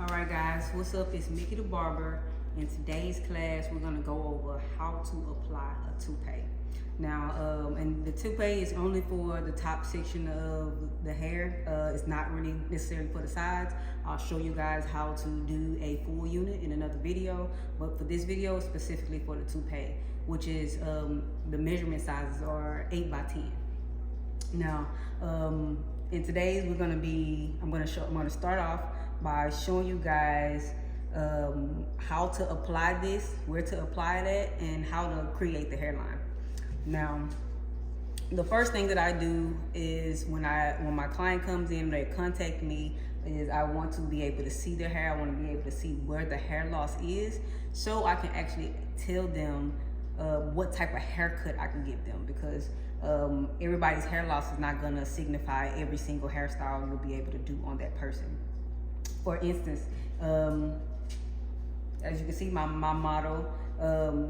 Alright guys, what's up? It's Mickey the Barber. In today's class, we're going to go over how to apply a toupee. Now, and the toupee is only for the top section of the hair. It's not really necessarily for the sides. I'll show you guys how to do a full unit in another video. But for this video, specifically for the toupee, which is the measurement sizes are 8 by 10. Now, in today's, I'm going to start off by showing you guys how to apply this, where to apply that, and how to create the hairline. Now, the first thing that I do is when my client comes in, they contact me, is I want to be able to see their hair. I want to be able to see where the hair loss is, so I can actually tell them what type of haircut I can give them, because everybody's hair loss is not going to signify every single hairstyle you'll be able to do on that person. For instance, as you can see, my model,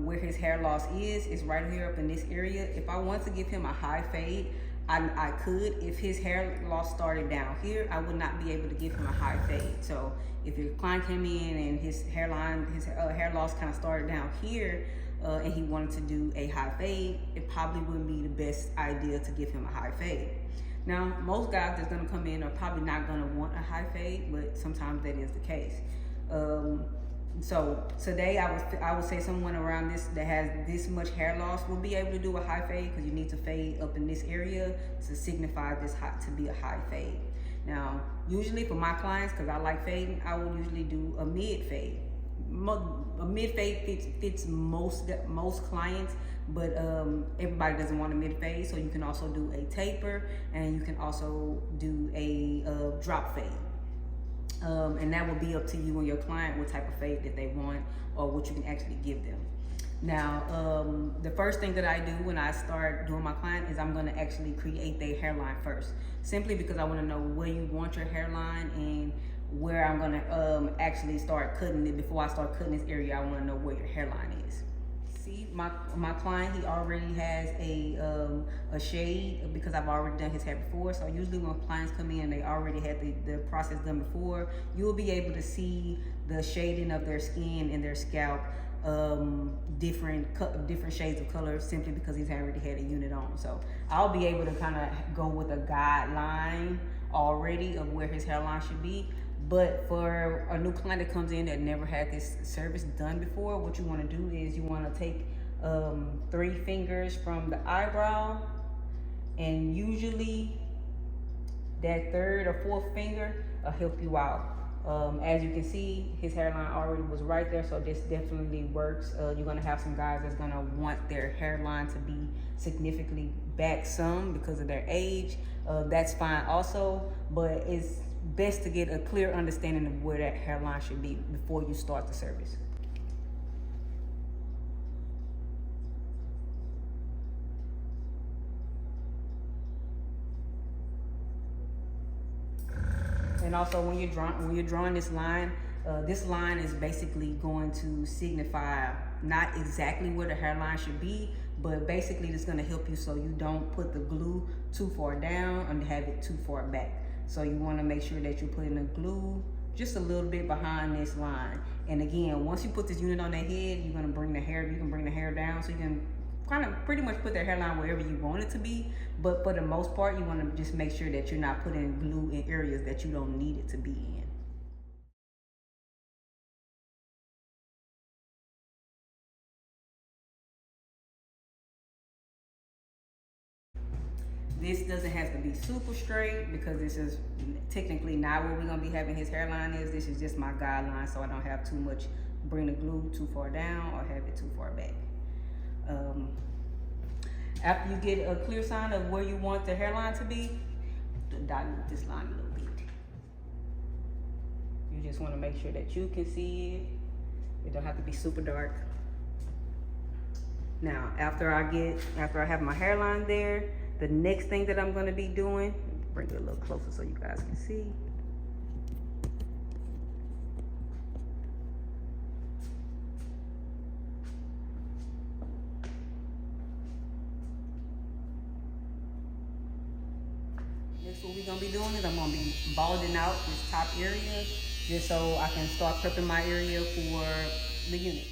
where his hair loss is right here up in this area. If I want to give him a high fade, I could. If his hair loss started down here, I would not be able to give him a high fade. So if your client came in and his hair loss kind of started down here, and he wanted to do a high fade, it probably wouldn't be the best idea to give him a high fade. Now, most guys that's gonna come in are probably not gonna want a high fade, but sometimes that is the case. So today I would say someone around this that has this much hair loss will be able to do a high fade, because you need to fade up in this area to signify this to be a high fade. Now, usually for my clients, because I like fading, I will usually do a mid fade. A mid fade fits most clients, but everybody doesn't want a mid fade, so you can also do a taper, and you can also do a drop fade. And that will be up to you and your client what type of fade that they want, or what you can actually give them. Now, the first thing that I do when I start doing my client is I'm going to actually create their hairline first, simply because I want to know where you want your hairline and where I'm going to actually start cutting it. Before I start cutting this area, I want to know where your hairline is. See, my client, he already has a shade, because I've already done his hair before. So usually when clients come in, they already had the process done before. You will be able to see the shading of their skin and their scalp, different shades of color, simply because he's already had a unit on. So I'll be able to kind of go with a guideline already of where his hairline should be. But for a new client that comes in that never had this service done before, what you want to do is you want to take 3 fingers from the eyebrow, and usually that 3rd or 4th finger will help you out. As you can see, his hairline already was right there, so this definitely works. You're going to have some guys that's going to want their hairline to be significantly back some because of their age. That's fine also, but it's best to get a clear understanding of where that hairline should be before you start the service. And also, when you're drawing this line is basically going to signify not exactly where the hairline should be, but basically it's going to help you so you don't put the glue too far down and have it too far back. So you want to make sure that you're putting the glue just a little bit behind this line. And again, once you put this unit on their head, you can bring the hair down, so you can kind of pretty much put their hairline wherever you want it to be. But for the most part, you want to just make sure that you're not putting glue in areas that you don't need it to be in. This doesn't have to be super straight, because this is technically not where we're going to be having his hairline is. This is just my guideline, so I don't have too much, bring the glue too far down or have it too far back. After you get a clear sign of where you want the hairline to be, dilute this line a little bit. You just want to make sure that you can see it. It don't have to be super dark. Now, after I have my hairline there, the next thing that I'm going to be doing, bring it a little closer so you guys can see. Next, what we're going to be doing is I'm going to be balding out this top area just so I can start prepping my area for the unit.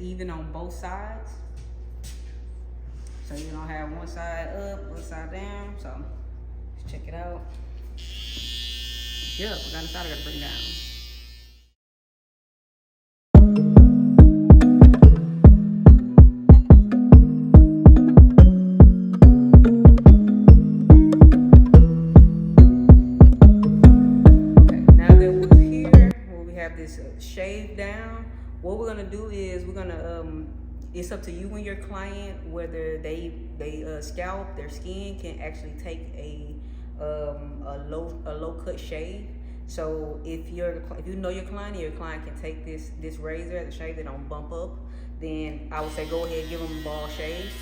Even on both sides, so you don't have one side up, one side down. So let's check it out. Yep, I got a side I gotta bring down. Okay, now that we're here, where we have this shave down, what we're gonna do is we're gonna it's up to you and your client whether they scalp, their skin can actually take a low cut shave. So if you know your client and your client can take this razor, the shave that don't bump up, then I would say go ahead and give them a ball shave.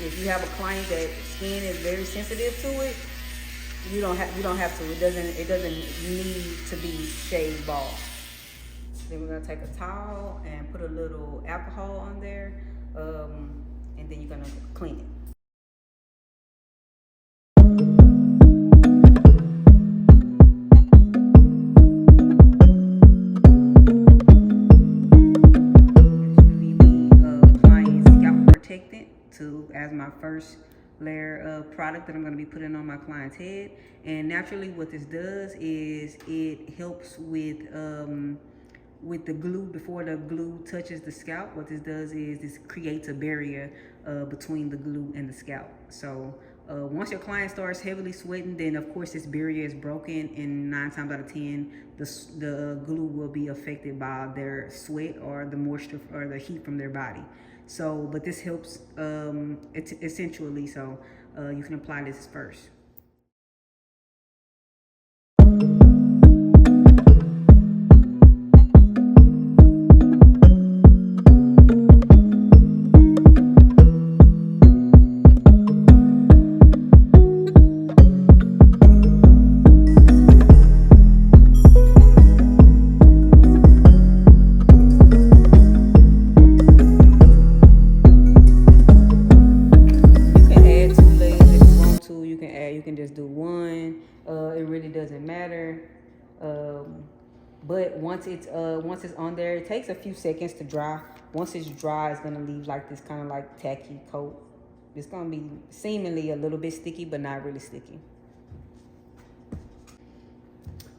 If you have a client that skin is very sensitive to it, you don't have to. It doesn't need to be shaved bald. Then we're gonna take a towel and put a little alcohol on there, and then you're gonna clean it. Applying Scalp Protector as my first layer of product that I'm going to be putting on my client's head. And naturally what this does is it helps with the glue. Before the glue touches the scalp, what this does is this creates a barrier between the glue and the scalp. So once your client starts heavily sweating, then of course this barrier is broken, and 9 times out of 10 the glue will be affected by their sweat or the moisture or the heat from their body. So but this helps essentially, so you can apply this first. You can just do one. It really doesn't matter. But once it's on there, it takes a few seconds to dry. Once it's dry, it's gonna leave like this kind of like tacky coat. It's gonna be seemingly a little bit sticky, but not really sticky.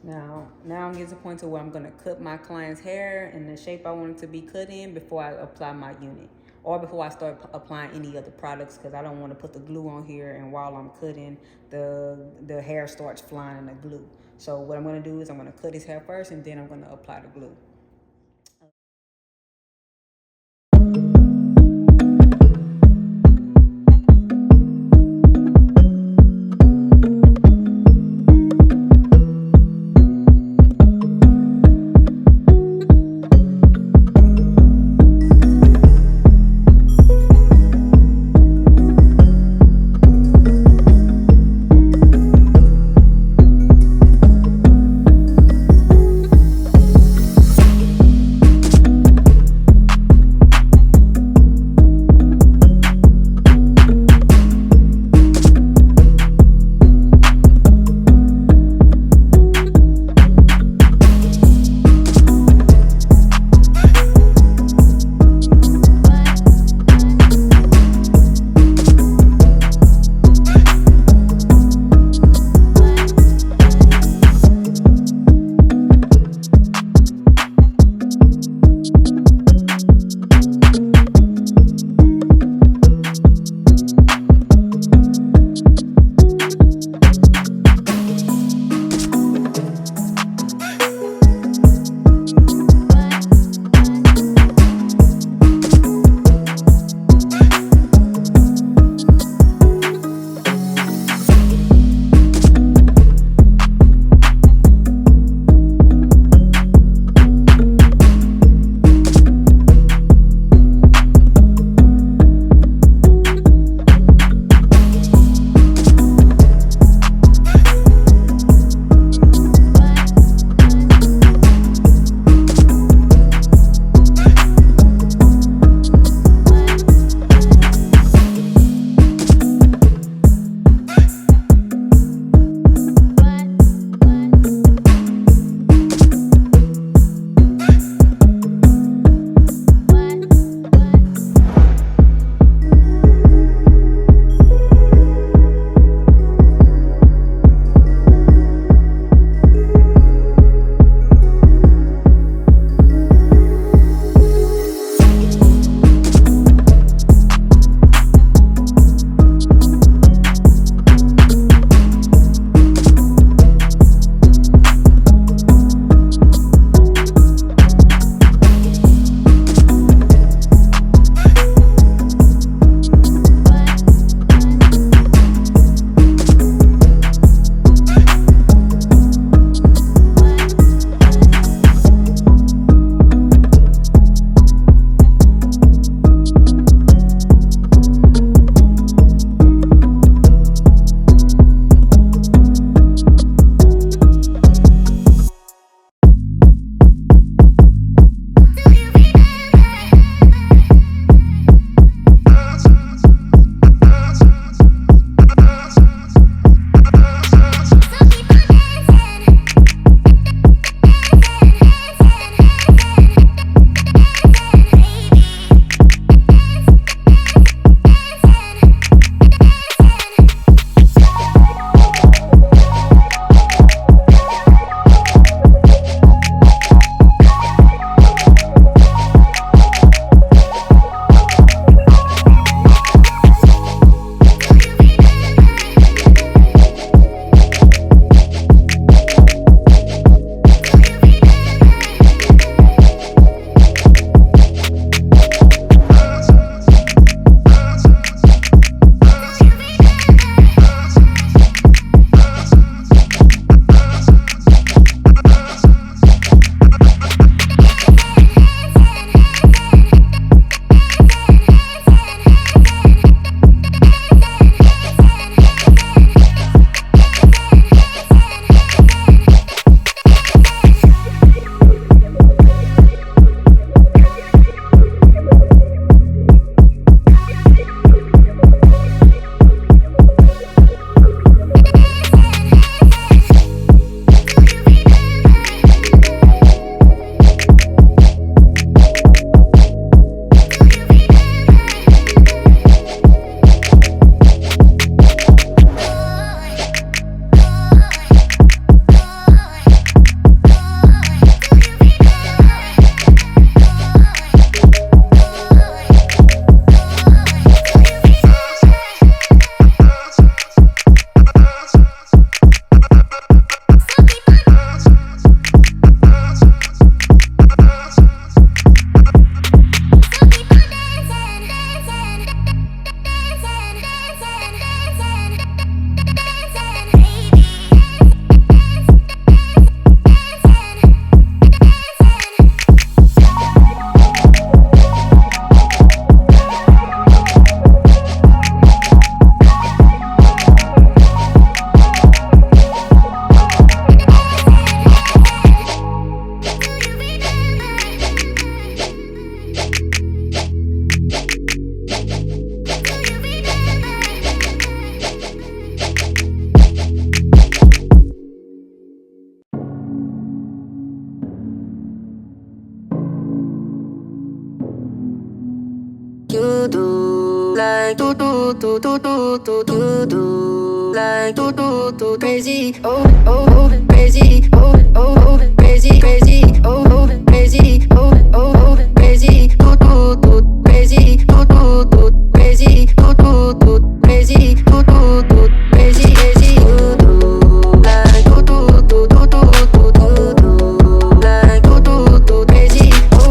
Now I'm getting to the point to where I'm gonna cut my client's hair in the shape I want it to be cut in before I apply my unit, or before I start applying any other products, because I don't want to put the glue on here and while I'm cutting, the hair starts flying in the glue. So what I'm going to do is I'm going to cut his hair first, and then I'm going to apply the glue. You do like do like do crazy. Oh oh oh crazy. Oh oh oh crazy crazy. Oh oh crazy. Oh oh oh crazy. Do crazy. Do crazy. Do crazy. Do crazy crazy. Do like do like do crazy. Oh do like like crazy.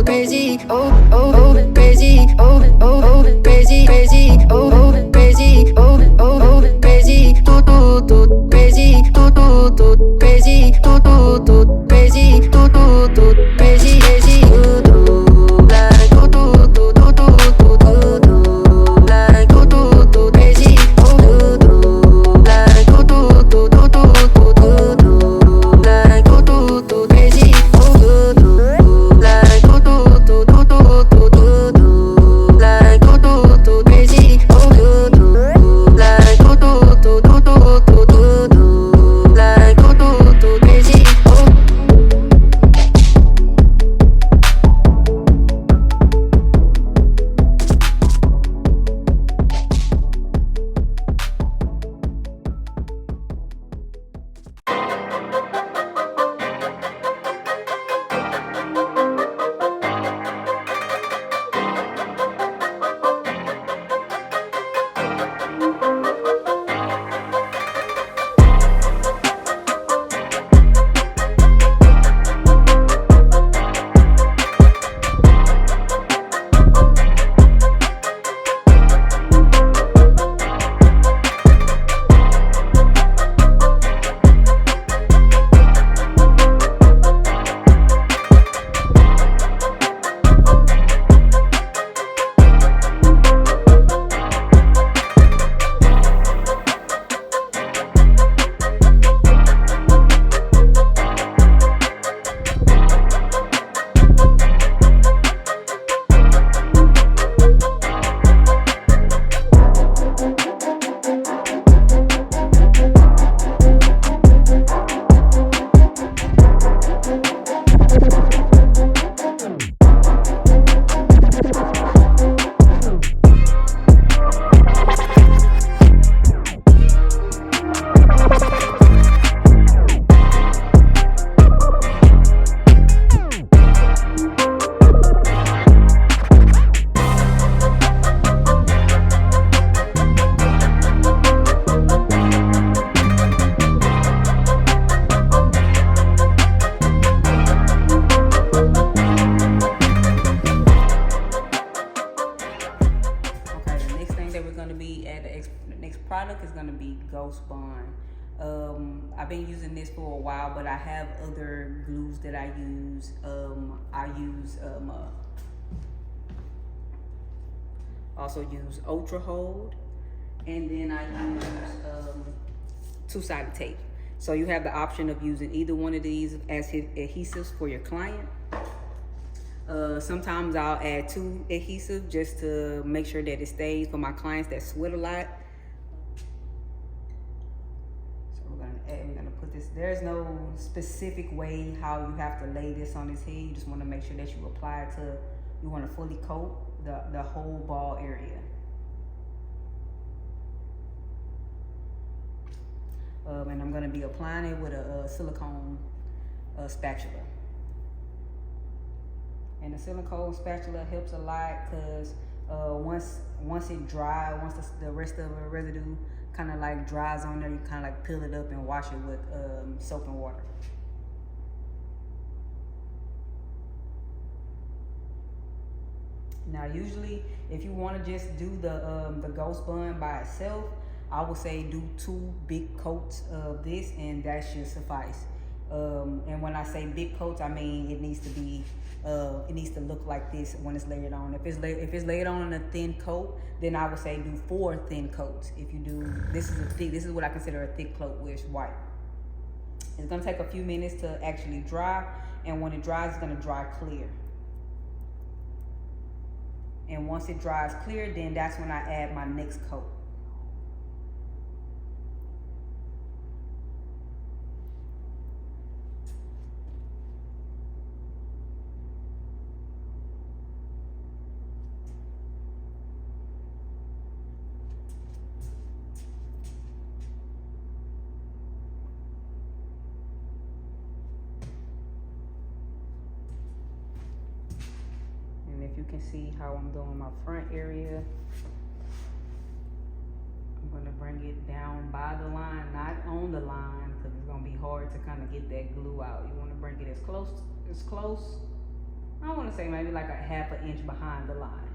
Crazy, oh oh oh crazy, oh oh oh crazy crazy, oh oh crazy, oh oh oh crazy, crazy, crazy, crazy, crazy crazy, like like crazy, oh like crazy, product is going to be Ghost Bond. I've been using this for a while, but I have other glues that I use. Also use Ultra Hold, and then I use two-sided tape. So you have the option of using either one of these as adhesives for your client. Sometimes I'll add 2 adhesive just to make sure that it stays for my clients that sweat a lot. So we're gonna put this. There's no specific way how you have to lay this on his head. You just want to make sure that you apply it to. You want to fully coat the whole ball area. And I'm going to be applying it with a silicone spatula. And the silicone spatula helps a lot because once it dries, once the rest of the residue kind of like dries on there, you kind of like peel it up and wash it with soap and water. Now, usually, if you want to just do the ghost bun by itself, I would say do 2 big coats of this, and that should suffice. And when I say big coats, I mean it needs to be, it needs to look like this when it's layered on. If it's laid on in a thin coat, then I would say do 4 thin coats. If you do, this is what I consider a thick coat, which is white. It's gonna take a few minutes to actually dry, and when it dries, it's gonna dry clear. And once it dries clear, then that's when I add my next coat. If you can see how I'm doing my front area, I'm going to bring it down by the line, not on the line, because it's going to be hard to kind of get that glue out. You want to bring it as close, I want to say maybe like a ½ an inch behind the line.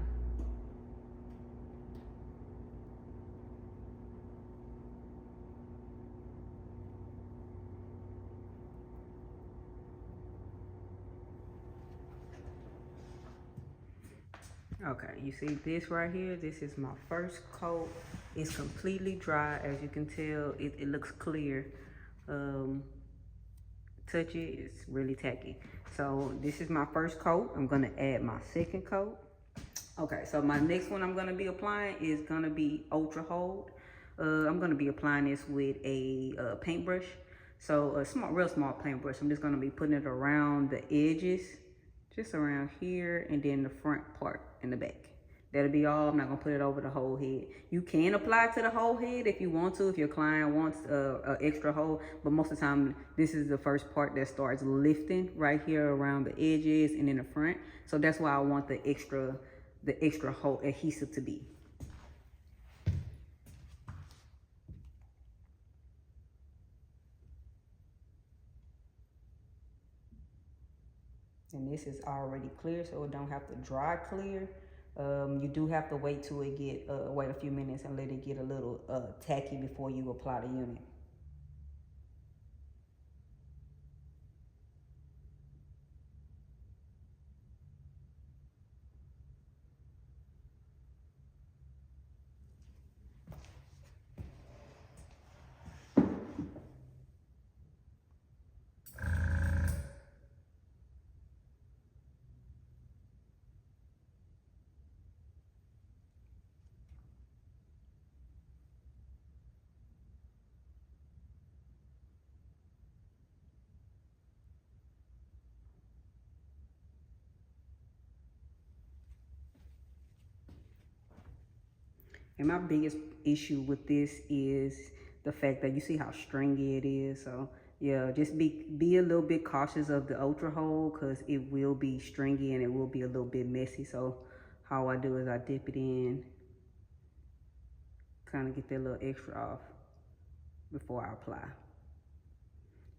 Okay, you see this right here, this is my first coat. It's completely dry. As you can tell, it looks clear. Touch it, it's really tacky. So this is my first coat. I'm gonna add my second coat. Okay, so my next one I'm gonna be applying is gonna be Ultra Hold. I'm gonna be applying this with a paintbrush. So a real small paintbrush. I'm just gonna be putting it around the edges, just around here, and then the front part and the back. That'll be all. I'm not gonna put it over the whole head. You can apply it to the whole head if you want to, if your client wants an extra hold, but most of the time, this is the first part that starts lifting right here around the edges and in the front. So that's why I want the extra hold adhesive to be. And this is already clear, so it don't have to dry clear. You do have to wait till it wait a few minutes and let it get a little tacky before you apply the unit. And my biggest issue with this is the fact that you see how stringy it is. So yeah, just be a little bit cautious of the Ultra Hold, because it will be stringy and it will be a little bit messy. So how I do is I dip it in, kind of get that little extra off before I apply,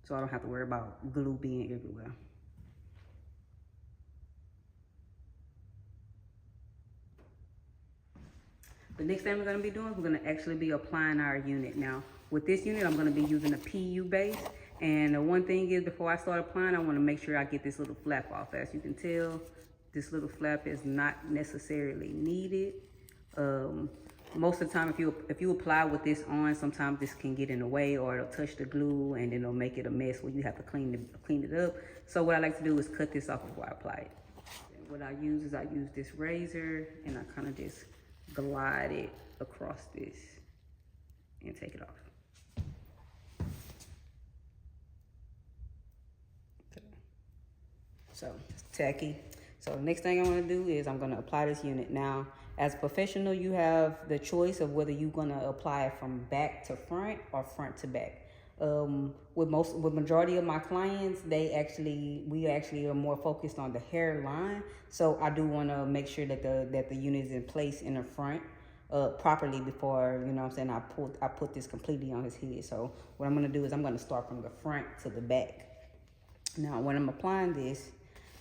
so I don't have to worry about glue being everywhere. The next thing we're gonna be doing is we're gonna actually be applying our unit. Now, with this unit, I'm gonna be using a PU base. And the one thing is, before I start applying, I wanna make sure I get this little flap off. As you can tell, this little flap is not necessarily needed. Most of the time, if you apply with this on, sometimes this can get in the way, or it'll touch the glue and then it'll make it a mess where you have to clean it up. So what I like to do is cut this off before I apply it. And what I use is this razor, and I kind of just glide it across this and take it off. Okay. So it's tacky. So the next thing I'm gonna do is I'm gonna apply this unit. Now, as a professional, you have the choice of whether you're gonna apply it from back to front or front to back. With majority of my clients, we actually are more focused on the hairline. So I do want to make sure that the unit is in place in the front properly before, you know what I'm saying, I put this completely on his head. So what I'm going to do is I'm going to start from the front to the back. Now, when I'm applying this,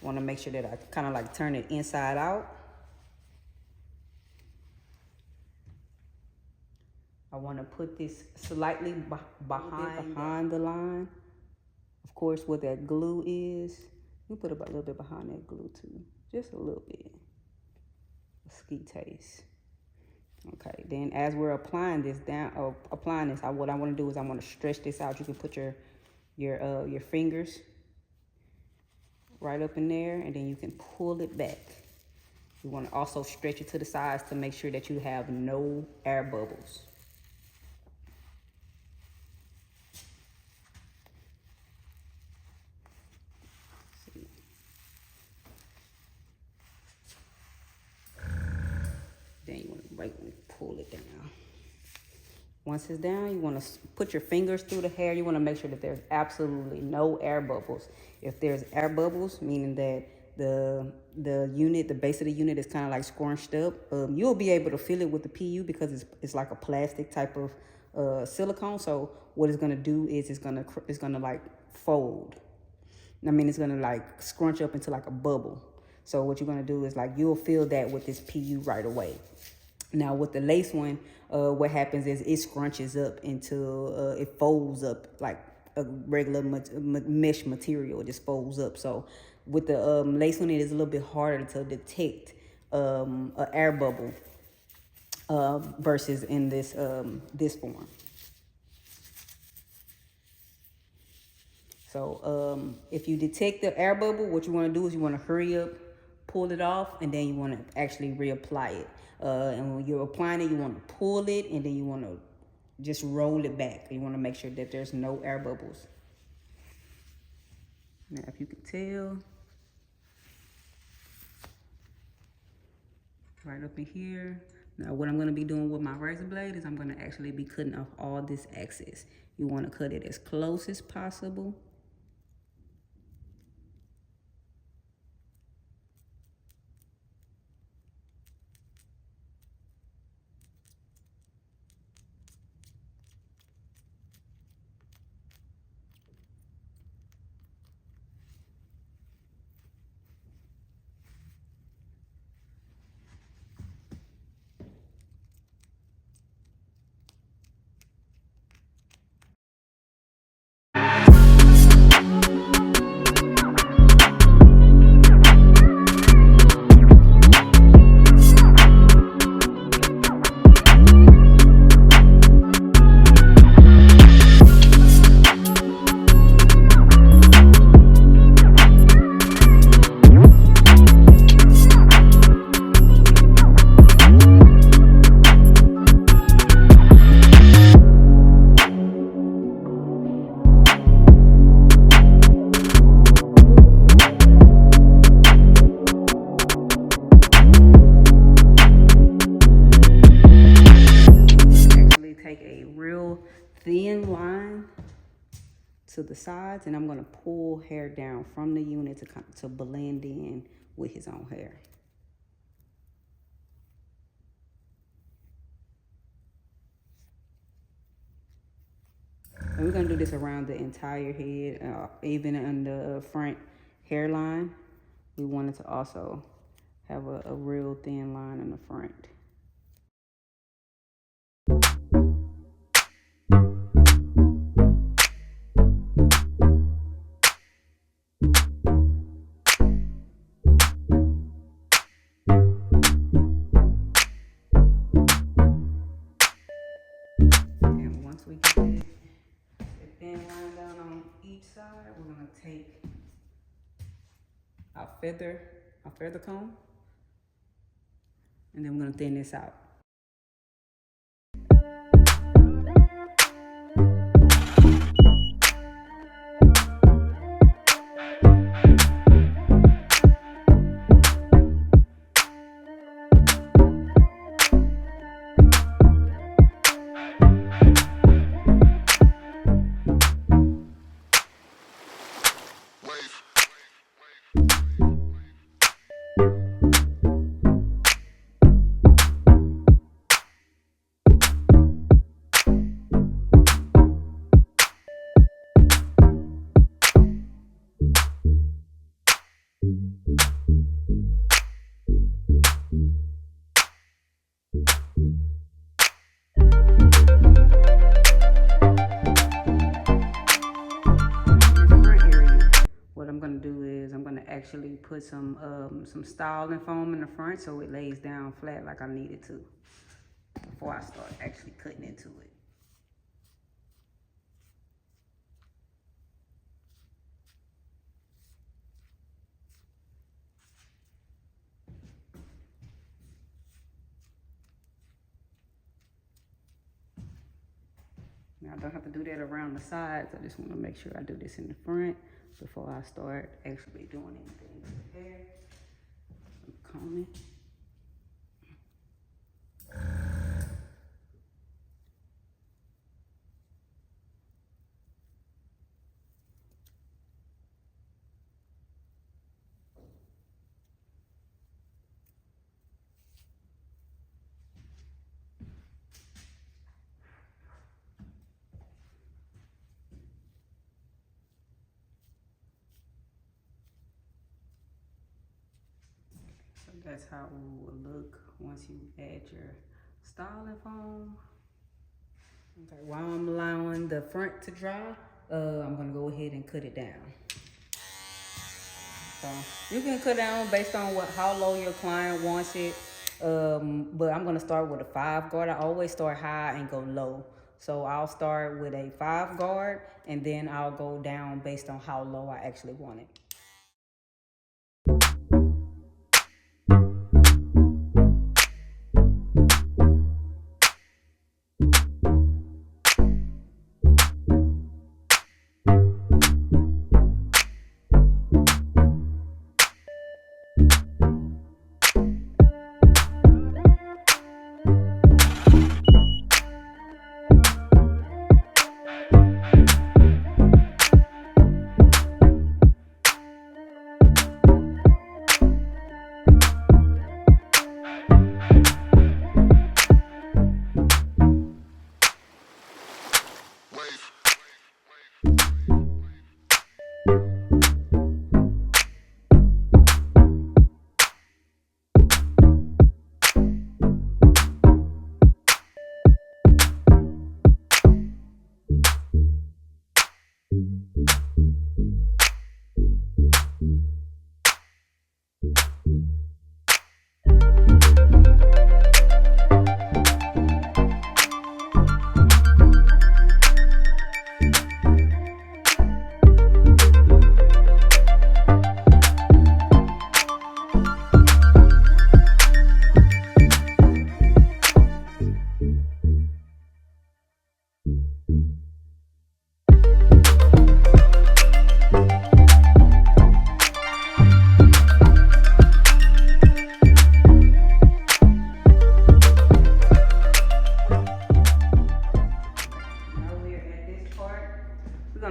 I want to make sure that I kind of like turn it inside out. want to put this slightly behind the line. Of course, what that glue is, you put about a little bit behind that glue too, just a little bit. A ski taste. Okay, then as we're applying this what I want to do is I want to stretch this out. You can put your fingers right up in there, and then you can pull it back. You want to also stretch it to the sides to make sure that you have no air bubbles. Then you want to pull it down. Once it's down, you want to put your fingers through the hair. You want to make sure that there's absolutely no air bubbles. If there's air bubbles, meaning that the base of the unit is kind of like scrunched up, you'll be able to feel it with the PU because it's like a plastic type of silicone. So what it's gonna do is it's gonna like fold. I mean, it's gonna like scrunch up into like a bubble. So what you're gonna do is like you'll feel that with this PU right away. Now with the lace one, what happens is it scrunches up until it folds up like a regular mesh material. It just folds up. So with the lace one, it is a little bit harder to detect an air bubble versus in this form. So if you detect the air bubble, what you want to do is you want to hurry up, pull it off, and then you want to actually reapply it. And when you're applying it, you want to pull it, and then you want to just roll it back. You want to make sure that there's no air bubbles. Now, if you can tell, right up in here. Now, what I'm going to be doing with my razor blade is I'm going to actually be cutting off all this excess. You want to cut it as close as possible. Thin line to the sides, and I'm going to pull hair down from the unit to blend in with his own hair. And we're going to do this around the entire head, even on the front hairline. We wanted to also have a real thin line in the front. We get the thin line down on each side, we're going to take our feather comb, and then we're going to thin this out. actually put some styling foam in the front so it lays down flat like I need it to before I start actually cutting into it. Now I don't have to do that around the sides. I just want to make sure I do this in the front before I start actually doing anything with the hair. I'm combing. That's how it will look once you add your styling foam. Okay, while I'm allowing the front to dry, I'm gonna go ahead and cut it down. So you can cut down based on how low your client wants it. But I'm gonna start with a 5 guard. I always start high and go low. So I'll start with a 5 guard and then I'll go down based on how low I actually want it.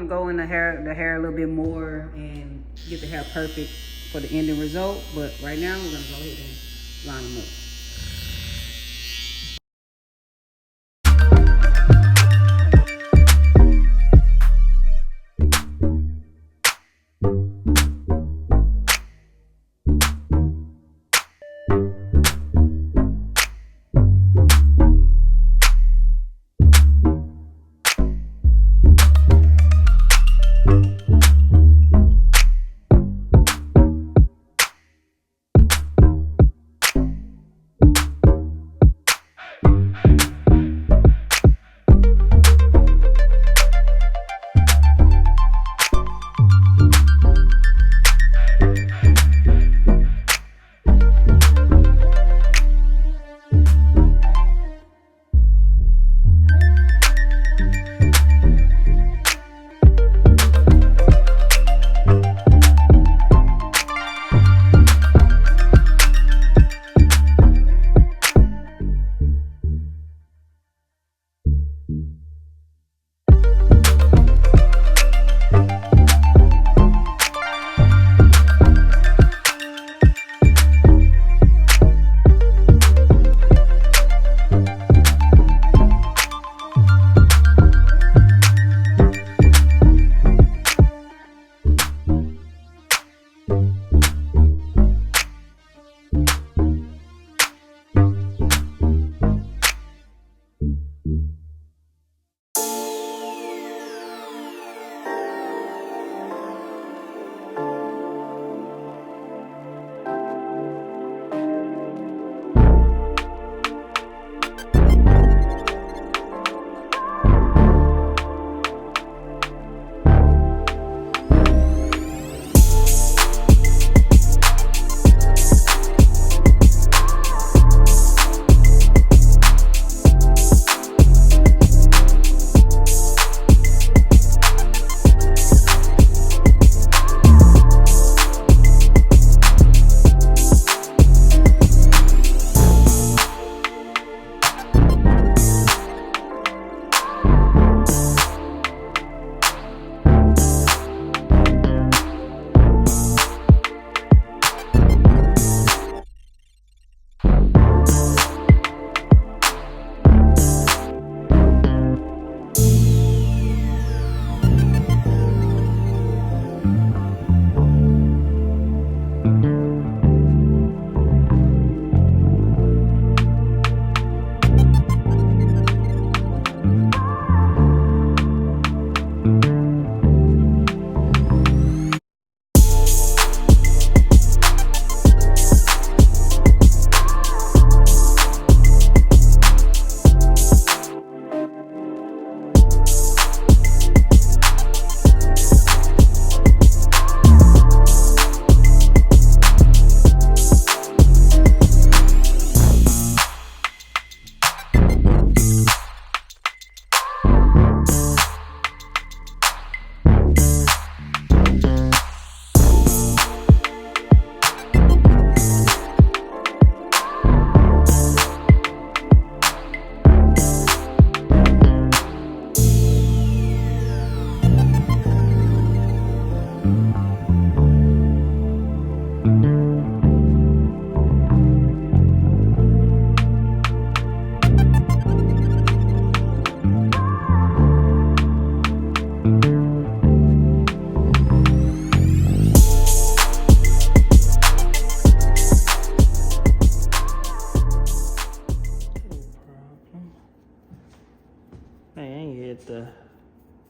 Go in the hair a little bit more and get the hair perfect for the ending result. But right now we're gonna go ahead and line them up.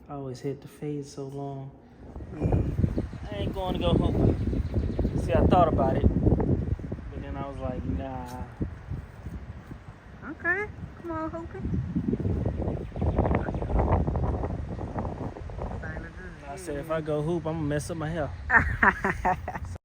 I always hit the fade so long. Yeah. I ain't going to go hoop. See, I thought about it, but then I was like, nah. Okay, come on, Hoopy. I said if I go hoop, I'm gonna mess up my hair. So